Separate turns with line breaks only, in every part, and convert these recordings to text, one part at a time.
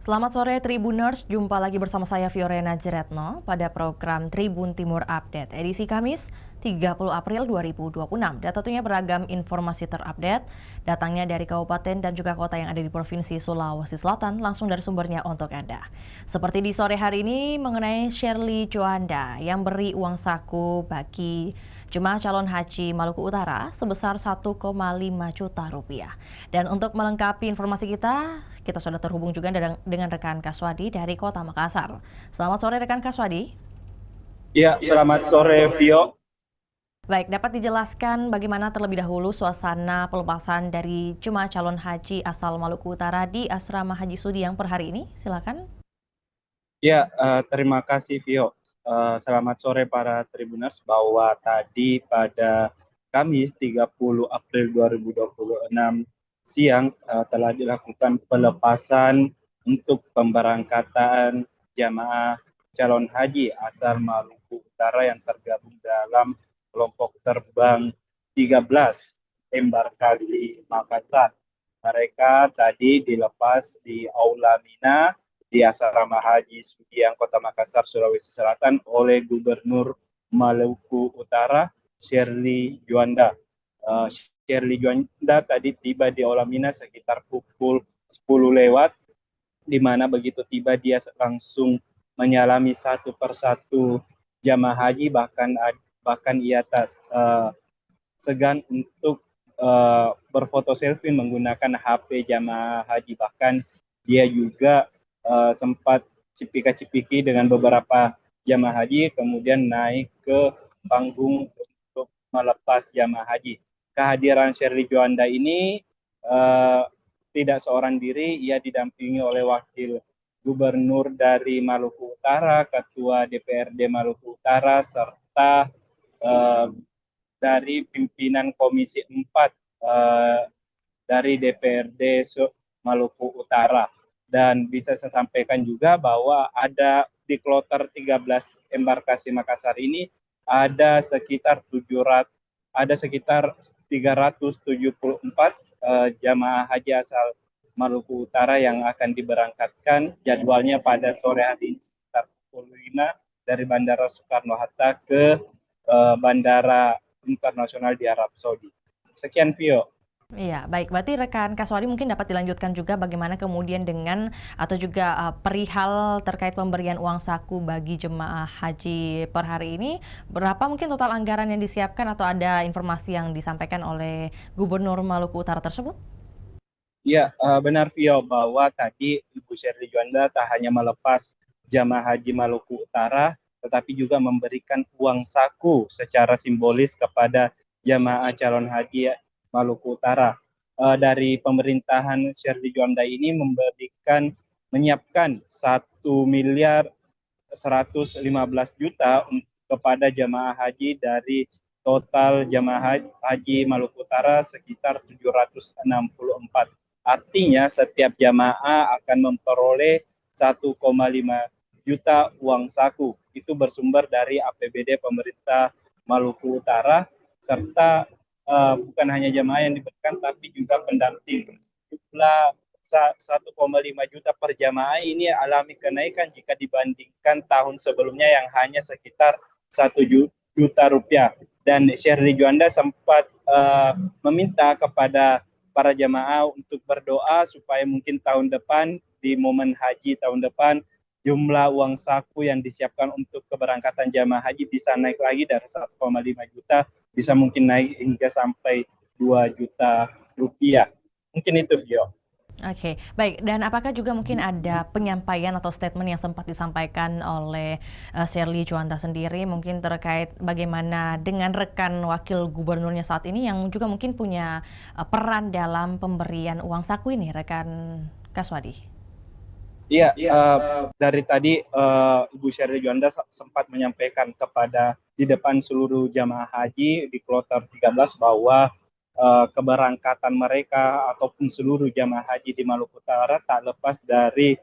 Selamat sore Tribuners, jumpa lagi bersama saya Fiorena Jeretno pada program Tribun Timur Update edisi Kamis 30 April 2026. Dan tentunya beragam informasi terupdate datangnya dari kabupaten dan juga kota yang ada di Provinsi Sulawesi Selatan langsung dari sumbernya untuk Anda. Seperti di sore hari ini mengenai Shirley Juanda yang beri uang saku bagi jemaah calon haji Maluku Utara sebesar 1,5 juta rupiah. Dan untuk melengkapi informasi kita sudah terhubung juga dengan rekan Kaswadi dari Kota Makassar. Selamat sore rekan Kaswadi.
Ya, selamat sore Vio.
Baik, dapat dijelaskan bagaimana terlebih dahulu suasana pelepasan dari jemaah calon haji asal Maluku Utara di Asrama Haji Sudiang per hari ini? Silakan.
Ya, terima kasih Vio. Selamat sore para Tribuners, bahwa tadi pada Kamis 30 April 2026 siang telah dilakukan pelepasan untuk pemberangkatan jamaah calon haji asal Maluku Utara yang tergabung dalam kelompok terbang 13 embarkasi Makassar. Mereka tadi dilepas di Aula Mina di Asrama Haji Sudiang Kota Makassar, Sulawesi Selatan oleh Gubernur Maluku Utara, Shirley Juanda. Shirley Juanda tadi tiba di Aula Mina sekitar pukul 10 lewat, di mana begitu tiba dia langsung menyalami satu persatu jamaah haji, bahkan ia segan untuk berfoto selfie menggunakan HP jamaah haji. Bahkan dia juga sempat cipika-cipiki dengan beberapa jamaah haji, kemudian naik ke panggung untuk melepas jamaah haji. Kehadiran Shirley Juanda ini tidak seorang diri, ia didampingi oleh Wakil Gubernur dari Maluku Utara, Ketua DPRD Maluku Utara, serta dari pimpinan Komisi 4 dari DPRD Maluku Utara. Dan bisa saya sampaikan juga bahwa ada di kloter 13 embarkasi Makassar ini ada sekitar 374 jamaah haji asal Maluku Utara yang akan diberangkatkan. Jadwalnya pada sore hari ini sekitar pukul 5 dari Bandara Soekarno-Hatta ke Bandara Internasional di Arab Saudi. Sekian Vio.
Iya, baik. Berarti rekan Kaswadi mungkin dapat dilanjutkan juga bagaimana kemudian dengan atau juga perihal terkait pemberian uang saku bagi jemaah haji per hari ini. Berapa mungkin total anggaran yang disiapkan atau ada informasi yang disampaikan oleh Gubernur Maluku Utara tersebut?
Ya, benar Vio, bahwa tadi Ibu Shirley Juanda tak hanya melepas jamaah haji Maluku Utara, tetapi juga memberikan uang saku secara simbolis kepada jamaah calon haji Maluku Utara. Dari pemerintahan Shirley Juanda ini menyiapkan 1.115.000.000 kepada jamaah haji dari total jamaah haji Maluku Utara sekitar 764. Artinya setiap jamaah akan memperoleh 1,5 juta uang saku. Itu bersumber dari APBD pemerintah Maluku Utara, serta bukan hanya jamaah yang diberikan, tapi juga pendamping. Jumlah 1,5 juta per jamaah ini alami kenaikan jika dibandingkan tahun sebelumnya yang hanya sekitar 1 juta rupiah. Dan Shirley Juanda sempat meminta kepada para jamaah untuk berdoa supaya mungkin tahun depan, di momen haji tahun depan, jumlah uang saku yang disiapkan untuk keberangkatan jamaah haji bisa naik lagi dari 1,5 juta, bisa mungkin naik hingga sampai 2 juta rupiah. Mungkin itu, Vio.
Oke, baik. Dan apakah juga mungkin ada penyampaian atau statement yang sempat disampaikan oleh Shirley Juanda sendiri mungkin terkait bagaimana dengan rekan wakil gubernurnya saat ini yang juga mungkin punya peran dalam pemberian uang saku ini, rekan Kaswadi?
Iya, dari tadi Ibu Shirley Juanda sempat menyampaikan di depan seluruh jamaah haji di kloter 13 bahwa keberangkatan mereka ataupun seluruh jamaah haji di Maluku Utara tak lepas dari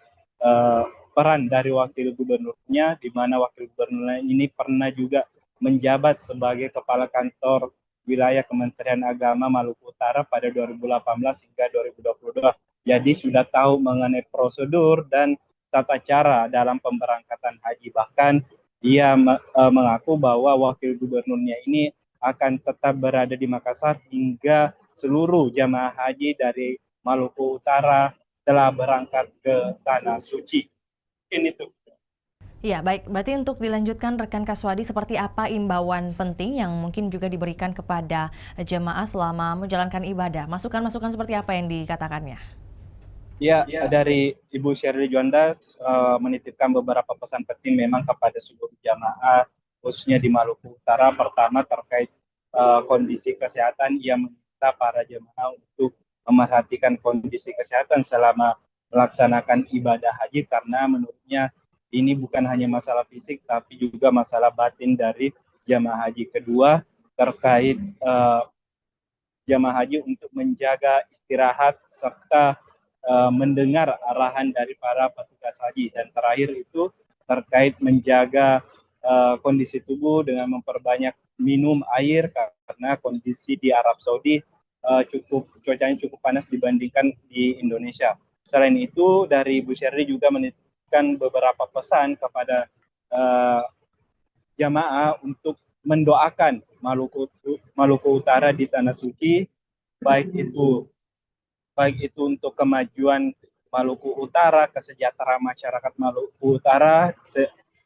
peran dari wakil gubernurnya, di mana wakil gubernurnya ini pernah juga menjabat sebagai kepala kantor wilayah Kementerian Agama Maluku Utara pada 2018 hingga 2022. jadi sudah tahu mengenai prosedur dan tata cara dalam pemberangkatan haji. Bahkan ia mengaku bahwa wakil gubernurnya ini akan tetap berada di Makassar hingga seluruh jamaah haji dari Maluku Utara telah berangkat ke Tanah Suci. Mungkin itu.
Ya, baik. Berarti untuk dilanjutkan rekan Kaswadi, seperti apa imbauan penting yang mungkin juga diberikan kepada jemaah selama menjalankan ibadah? Masukan-masukan seperti apa yang dikatakannya?
Ya, dari Ibu Sherly Juanda menitipkan beberapa pesan penting memang kepada seluruh jamaah, khususnya di Maluku Utara. Pertama terkait kondisi kesehatan, ia meminta para jemaah untuk memerhatikan kondisi kesehatan selama melaksanakan ibadah haji, karena menurutnya ini bukan hanya masalah fisik, tapi juga masalah batin dari jamaah haji. Kedua, terkait jamaah haji untuk menjaga istirahat serta mendengar arahan dari para petugas haji. Dan terakhir itu terkait menjaga kondisi tubuh dengan memperbanyak minum air, karena kondisi di Arab Saudi cuacanya cukup panas dibandingkan di Indonesia. Selain itu, dari Bu Sherly juga menitipkan beberapa pesan kepada jamaah untuk mendoakan Maluku Utara di Tanah Suci, baik itu untuk kemajuan Maluku Utara, kesejahteraan masyarakat Maluku Utara,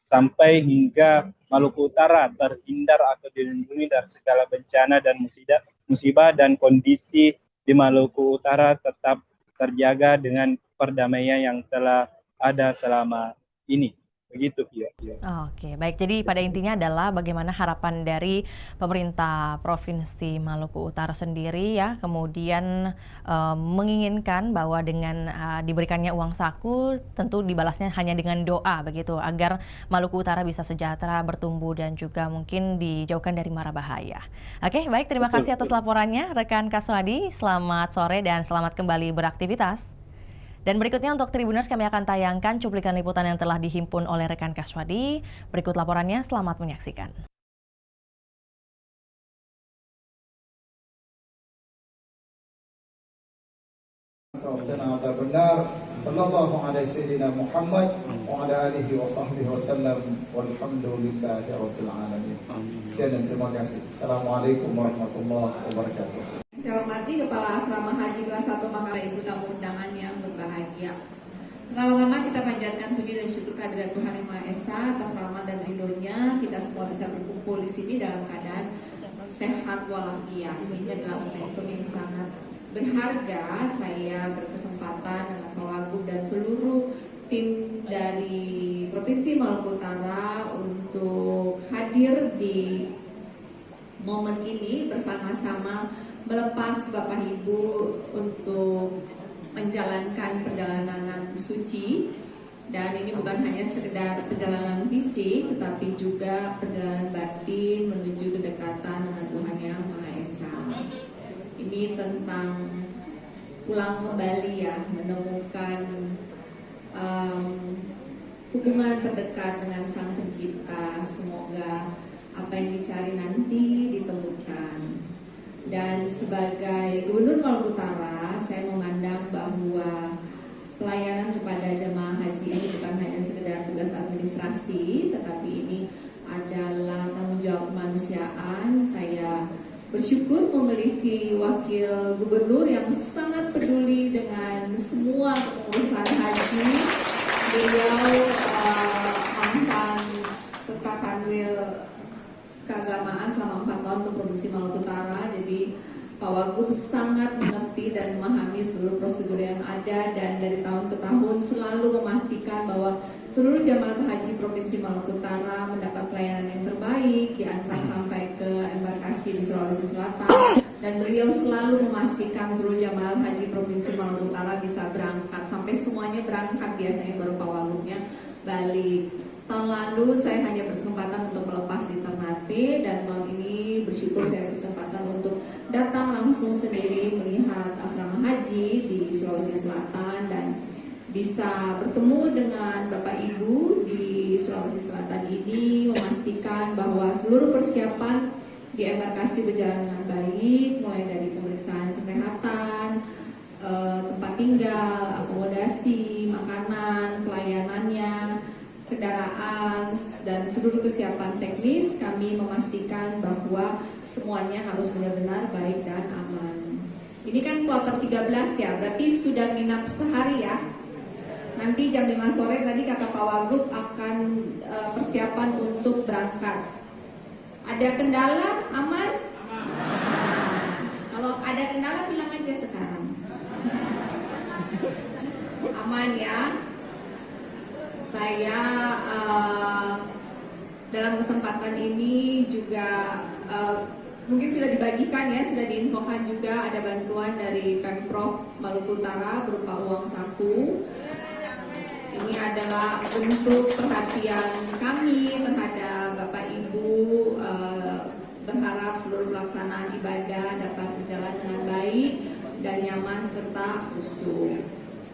sampai hingga Maluku Utara terhindar atau dilindungi dari segala bencana dan musibah, dan kondisi di Maluku Utara tetap terjaga dengan perdamaian yang telah ada selama ini. Begitu, Pio.
Oke, baik. Jadi pada intinya adalah bagaimana harapan dari pemerintah Provinsi Maluku Utara sendiri ya, kemudian menginginkan bahwa dengan diberikannya uang saku, tentu dibalasnya hanya dengan doa begitu, agar Maluku Utara bisa sejahtera, bertumbuh, dan juga mungkin dijauhkan dari mara bahaya. Oke, baik. Terima kasih atas laporannya, rekan Kaswadi. Selamat sore dan selamat kembali beraktivitas. Dan berikutnya untuk Tribuners kami akan tayangkan cuplikan liputan yang telah dihimpun oleh rekan Kaswadi. Berikut laporannya, selamat menyaksikan.
benar sallallahu alaihi sayyidina Muhammad wa ala alihi wa sahbihi wasallam walhamdulillahi rabbil alamin. Sekian dan terima kasih. Assalamualaikum warahmatullahi wabarakatuh.
Saya hormati Kepala Asrama Haji kelas 1 Makassar, ibu tamu undangan yang berbahagia. Pertama-tama kita panjatkan puji dan syukur kehadirat Tuhan Yang Maha Esa atas rahmat dan ridhonya kita semua bisa berkumpul di sini dalam keadaan sehat walafiat. Ini adalah momentum yang sangat berharga. Saya berkesempatan dengan Pak Wagub dan seluruh tim dari Provinsi Maluku Utara untuk hadir di momen ini bersama-sama melepas Bapak Ibu untuk menjalankan perjalanan suci. Dan ini bukan hanya sekedar perjalanan fisik, tetapi juga perjalanan batin menuju kedekatan dengan Tuhan Yang Maha Esa. Ini tentang pulang kembali ya, menemukan hubungan terdekat dengan Sang Pencipta. Semoga apa yang dicari nanti ditemukan. Dan sebagai Gubernur Maluku Utara, saya memandang bahwa pelayanan kepada jemaah haji ini bukan hanya sekedar tugas administrasi, tetapi ini adalah tanggung jawab kemanusiaan. Saya bersyukur memiliki wakil gubernur yang sangat peduli dengan semua kepengurusan haji. Beliau mantan ketua kanwil keagamaan selama 4 tahun untuk Provinsi Maluku Utara. Jadi Pak Wagub sangat mengerti dan memahami seluruh prosedur yang ada, dan dari tahun ke tahun selalu memastikan bahwa seluruh jemaah haji Provinsi Maluku Utara mendapat pelayanan yang terbaik, diantar sampai ke embarkasi di Sulawesi Selatan, dan beliau selalu memastikan seluruh jemaah haji Provinsi Maluku Utara bisa berangkat, sampai semuanya berangkat, biasanya baru Pak Wagubnya balik. Tahun lalu saya hanya berkesempatan untuk melepas di Ternate, dan tahun ini bersyukur saya berkesempatan untuk datang langsung sendiri melihat asrama haji di Sulawesi Selatan dan bisa bertemu dengan Bapak Ibu di Sulawesi Selatan ini, memastikan bahwa seluruh persiapan di embarkasi berjalan dengan baik, mulai dari pemeriksaan kesehatan, tempat tinggal, akomodasi, makanan, pelayanannya, kendaraan, dan seluruh kesiapan teknis. Kami memastikan bahwa semuanya harus benar-benar baik dan aman. Ini kan kloter 13 ya, berarti sudah nginap sehari ya. Nanti jam 5 sore tadi kata Pak Wagub akan persiapan untuk berangkat. Ada kendala? Aman? Kalau ada kendala bilang aja sekarang. Aman ya. Saya dalam kesempatan ini juga mungkin sudah dibagikan ya, sudah diinfokan juga ada bantuan dari Pemprov Maluku Utara berupa uang saku. Ini adalah bentuk perhatian kami terhadap Bapak Ibu, berharap seluruh pelaksanaan ibadah dapat berjalan dengan baik dan nyaman serta khusyuk.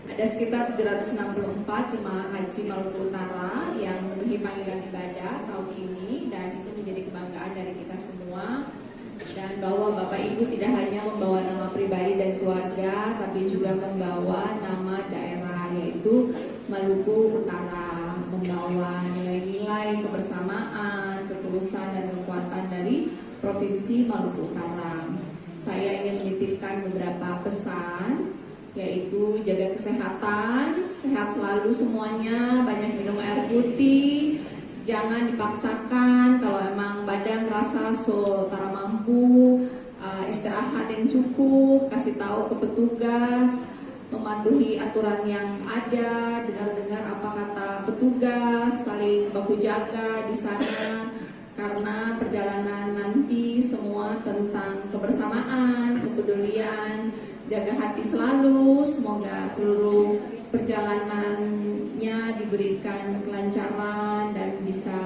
Ada sekitar 764 jemaah haji Maluku Utara yang memenuhi panggilan ibadah tahun ini, dan itu menjadi kebanggaan dari kita semua. Dan bahwa Bapak Ibu tidak hanya membawa nama pribadi dan keluarga, tapi juga membawa nama daerah, yaitu Maluku Utara, membawa nilai-nilai kebersamaan, ketulusan dan kekuatan dari Provinsi Maluku Utara. Saya ingin menitipkan beberapa pesan, yaitu jaga kesehatan, sehat selalu semuanya, banyak minum air putih, jangan dipaksakan. Kalau emang badan rasa tara mampu, istirahat yang cukup, kasih tahu ke petugas, mematuhi aturan yang ada, dengar-dengar apa kata petugas, saling baku jaga di sana, karena perjalanan nanti semua tentang kebersamaan, kepedulian, jaga hati selalu. Semoga seluruh perjalanannya diberikan kelancaran dan bisa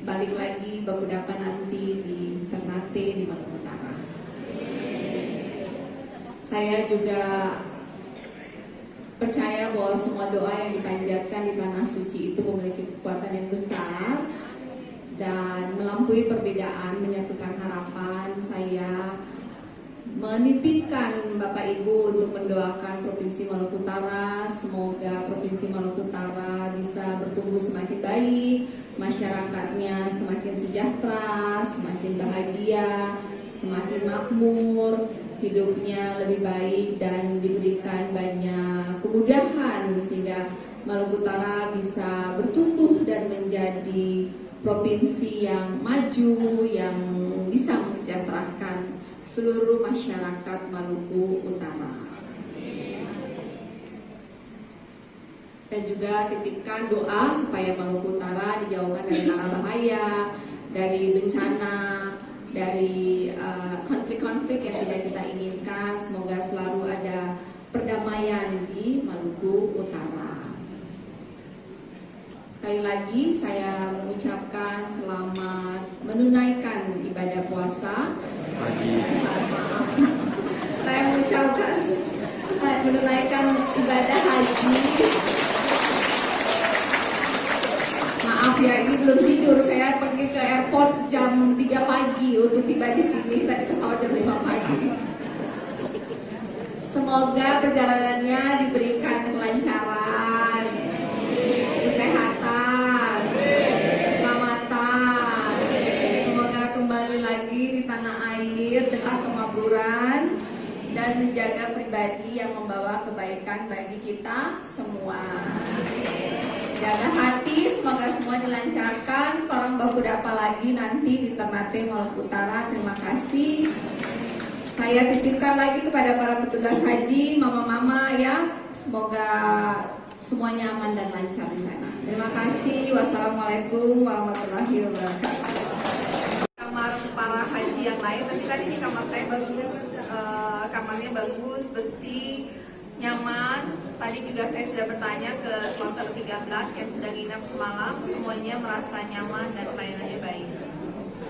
balik lagi baku dapat nanti di Ternate di Maluku Utara. Saya juga percaya bahwa semua doa yang dipanjatkan di tanah suci itu memiliki kekuatan yang besar dan melampaui perbedaan, menyatukan harapan. Saya menitipkan Bapak Ibu untuk mendoakan Provinsi Maluku Utara. Semoga Provinsi Maluku Utara bisa bertumbuh semakin baik, masyarakatnya semakin sejahtera, semakin bahagia, semakin makmur, hidupnya lebih baik dan diberikan banyak kemudahan sehingga Maluku Utara bisa bertumbuh dan menjadi provinsi yang maju, yang bisa mensejahterakan seluruh masyarakat Maluku Utara. Dan juga titipkan doa supaya Maluku Utara dijauhkan dari mara bahaya, dari bencana, dari konflik-konflik yang tidak kita inginkan. Semoga selalu ada perdamaian di Maluku Utara. Sekali lagi saya mengucapkan selamat menunaikan ibadah puasa. Maaf. Saya mengucapkan menunaikan ibadah haji. Maaf ya, ini belum tidur. Saya pergi ke airport jam 3 pagi untuk tiba di sini. Tadi pesawat jam 5 pagi. Semoga perjalanannya diberikan kelancaran, kesehatan, keselamatan. Semoga kembali lagi di tanah air dengan kemakmuran dan menjaga pribadi yang membawa kebaikan bagi kita semua. Jaga hati, semoga semua dilancarkan. Orang baku dapa lagi nanti di Ternate Maluku Utara. Terima kasih. Saya titipkan lagi kepada para petugas haji, mama-mama ya. Semoga semuanya aman dan lancar di sana. Terima kasih. Wassalamualaikum warahmatullahi wabarakatuh. Kamar para haji yang lain, tapi tadi di kamar saya bagus, kamarnya bagus, bersih, nyaman. Tadi juga saya sudah bertanya ke kloter 13 yang sudah nginap semalam, semuanya merasa nyaman dan pelayanannya baik.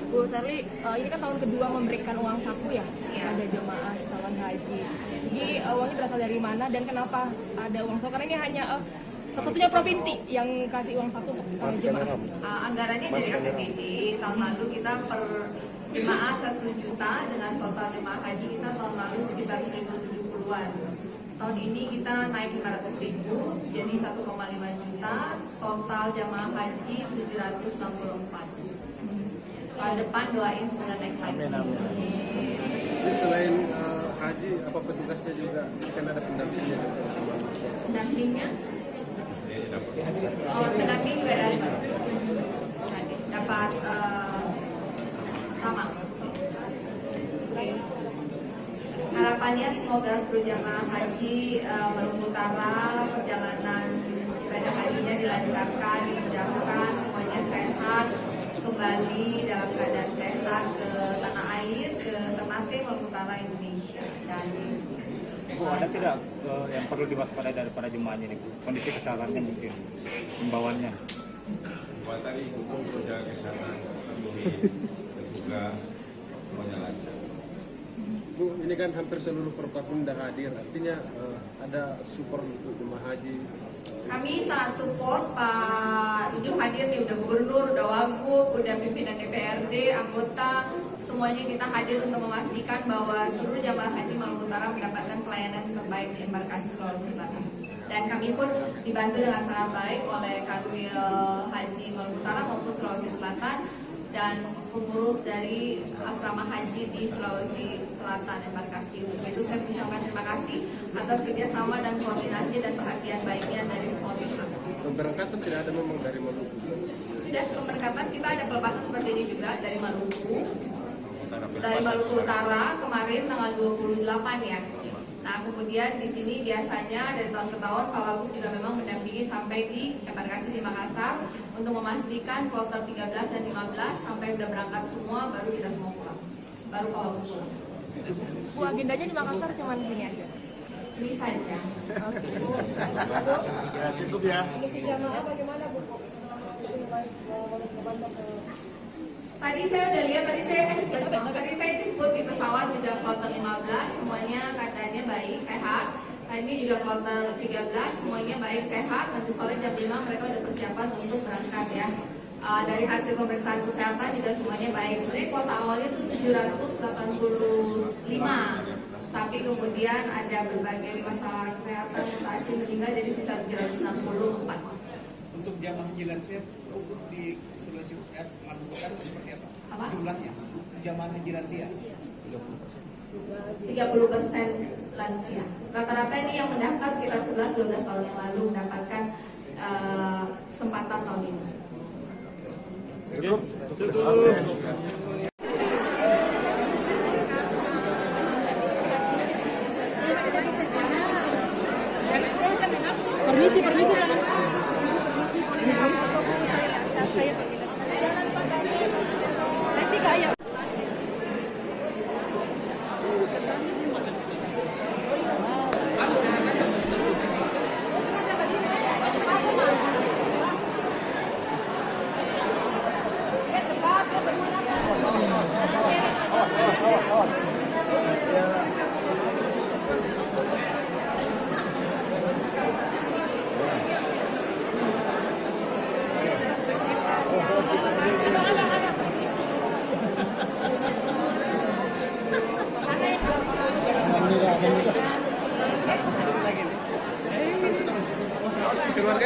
Bu Sherly, ini kan tahun kedua memberikan uang saku ya pada jemaah calon haji. Jadi uangnya berasal dari mana dan kenapa ada uang saku? Karena ini hanya satu-satunya provinsi yang kasih uang saku untuk para jemaah.
Anggarannya dari APBD. Tahun lalu kita per jemaah 1 juta, dengan total jemaah haji kita tahun lalu sekitar 1.070-an. Tahun ini kita naik 500.000, jadi 1,5 juta. Total jamaah haji 764. Tahun depan doain semoga naik lagi.
Jadi selain haji, apa petugasnya juga kan ada pendampingnya?
Pendampingnya? Oh, pendamping juga dapat sama. Harapannya semoga seluruh jamaah haji Maluku Utara perjalanan ibadah hajinya dilancarkan, dimudahkan, semuanya sehat, kembali dalam keadaan sehat ke tanah air, ke Ternate, Maluku Utara, Indonesia. Dan
Bu, ada tidak yang perlu diwaspadai dari para jemaahnya ini? Kondisi kesehatannya mungkin, himbauannya.
Buat tadi hukum menjaga kesehatan, terpenuhi, petugas, semuanya lancar.
Bu, ini kan hampir seluruh Forkopimda hadir, artinya ada support untuk jemaah haji.
kami sangat support Pak Idul hadir nih, udah gubernur, udah wagub, udah pimpinan DPRD, anggota, semuanya kita hadir untuk memastikan bahwa seluruh jamaah haji Maluku Utara mendapatkan pelayanan terbaik di embarkasi Sulawesi Selatan. Dan kami pun dibantu dengan sangat baik oleh Kanwil Haji Maluku Utara maupun Sulawesi Selatan dan pengurus dari asrama haji di Sulawesi Selatan embarkasi. Untuk itu saya mengucapkan terima kasih atas kerjasama dan koordinasi dan perhatian baiknya dari semua pihak.
Keberangkatan tidak ada memang dari Maluku?
Sudah keberangkatan kita ada pelepasan seperti ini juga dari Maluku. Dari Maluku Utara kemarin tanggal 28 ya. Nah kemudian di sini biasanya dari tahun ke tahun Pak Wagub juga memang mendampingi sampai di embarkasi di Makassar untuk memastikan kloter 13 dan 15 sampai udah berangkat semua baru kita semua pulang. Baru Pak Wagub pulang.
Bu, agendanya di Makassar cuman gini aja.
Ini saja.
Ya, cukup ya.
Kondisi jamaah bagaimana Bu?
Tadi saya udah lihat, tadi saya jemput di pesawat juga kloter 15, semuanya katanya baik, sehat. Tadi juga kloter 13, semuanya baik, sehat. Nanti sore jam 5 mereka udah persiapan untuk berangkat ya. Dari hasil pemeriksaan kesehatan juga semuanya baik. Sebenarnya kuota awalnya tuh 785, tapi kemudian ada berbagai masalah kesehatan, mutasi meninggal jadi sisa 764.
Untuk jamaah haji lansia di Sulawesi Maluku Utara seperti apa? Jumlahnya jamaah haji lansia
30% lansia. Rata-rata ini yang mendaftar sekitar 11-12 tahun yang lalu mendapatkan kesempatan tahun ini.
Cukup.
Permisi. Saya tiga ya.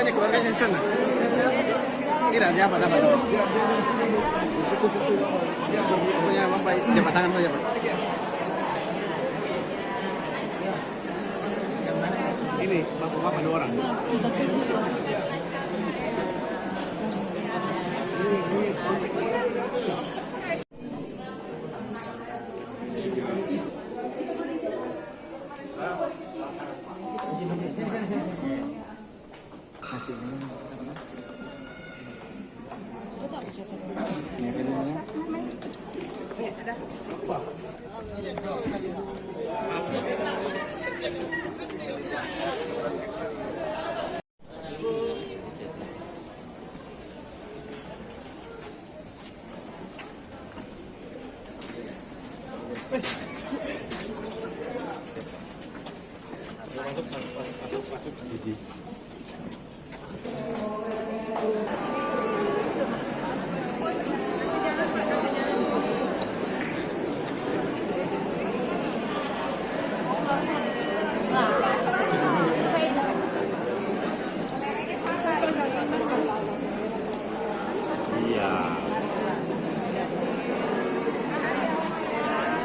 Keluarganya di sana. Tidak, siapa dapat? Punya Bapak jabat tangan saja, Pak. Ini bapak-bapak 2 orang.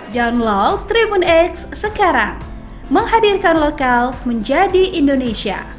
Download Tribun X sekarang. Menghadirkan lokal menjadi Indonesia.